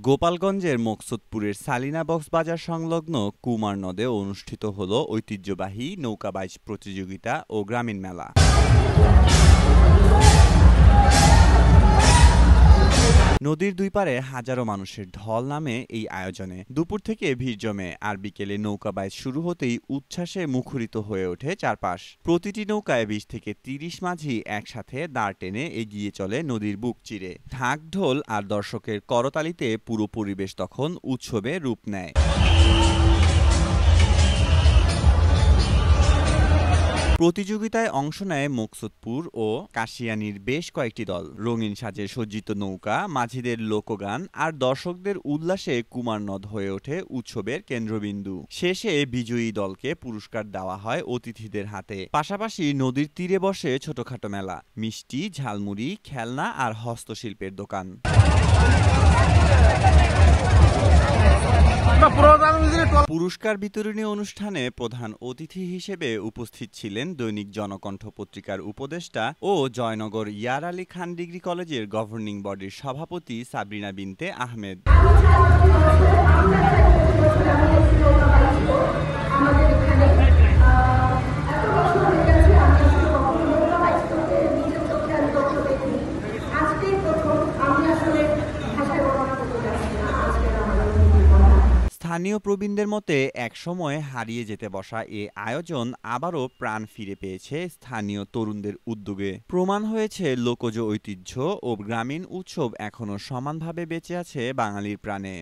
গোপালগঞ্জের মকসুদপুরের সালিনা কক্সবাজার সংলগ্ন কুমার নদে অনুষ্ঠিত হলো ঐতিহ্যবাহী নৌকা বাইচ প্রতিযোগিতা ও গ্রামীণ মেলা। নদীর দুই পারে হাজারো মানুষের ঢল নামে এই আয়োজনে। দুপুর থেকে ভিড় জমে, আর বিকেলে নৌকা বাইচ শুরু হতেই উচ্ছ্বাসে মুখরিত হয়ে ওঠে চারপাশ। প্রতিটি নৌকায় 20 থেকে 30 মাঝি একসাথে দাঁড় টেনে এগিয়ে চলে নদীর বুক চিরে। ঢাক ঢোল আর দর্শকের করতালিতে পুরো পরিবেশ তখন উৎসবে রূপ নেয়। প্রতিযোগিতায় অংশ নেয় মকসুদপুর ও কাশিয়ানীর বেশ কয়েকটি দল। রঙিন সাজে সজ্জিত নৌকা, মাঝিদের লোকগান আর দর্শকদের উল্লাসে কুমার নদ হয়ে ওঠে উৎসবের কেন্দ্রবিন্দু। শেষে বিজয়ী দলকে পুরস্কার দেওয়া হয় অতিথিদের হাতে। পাশাপাশি নদীর তীরে বসে ছোটখাটো মেলা, মিষ্টি, ঝালমুড়ি, খেলনা আর হস্তশিল্পের দোকান। পুরস্কার বিতরণী অনুষ্ঠানে প্রধান অতিথি হিসেবে উপস্থিত ছিলেন দৈনিক জনকণ্ঠ পত্রিকার উপদেষ্টা ও জয়নগর ইয়ার আলী খান ডিগ্রি কলেজের গভর্নিং বডির সভাপতি সাবরিনা বিনতে আহমেদ। স্থানীয় প্রবীণদের মতে একসময় হারিয়ে যেতে বসা এ আয়োজন আবারও প্রাণ ফিরে পেয়েছে স্থানীয় তরুণদের উদ্যোগে। প্রমাণ হয়েছে লোকজ ঐতিহ্য ও গ্রামীণ উৎসব এখনো সমানভাবে বেঁচে আছে বাঙালির প্রাণে।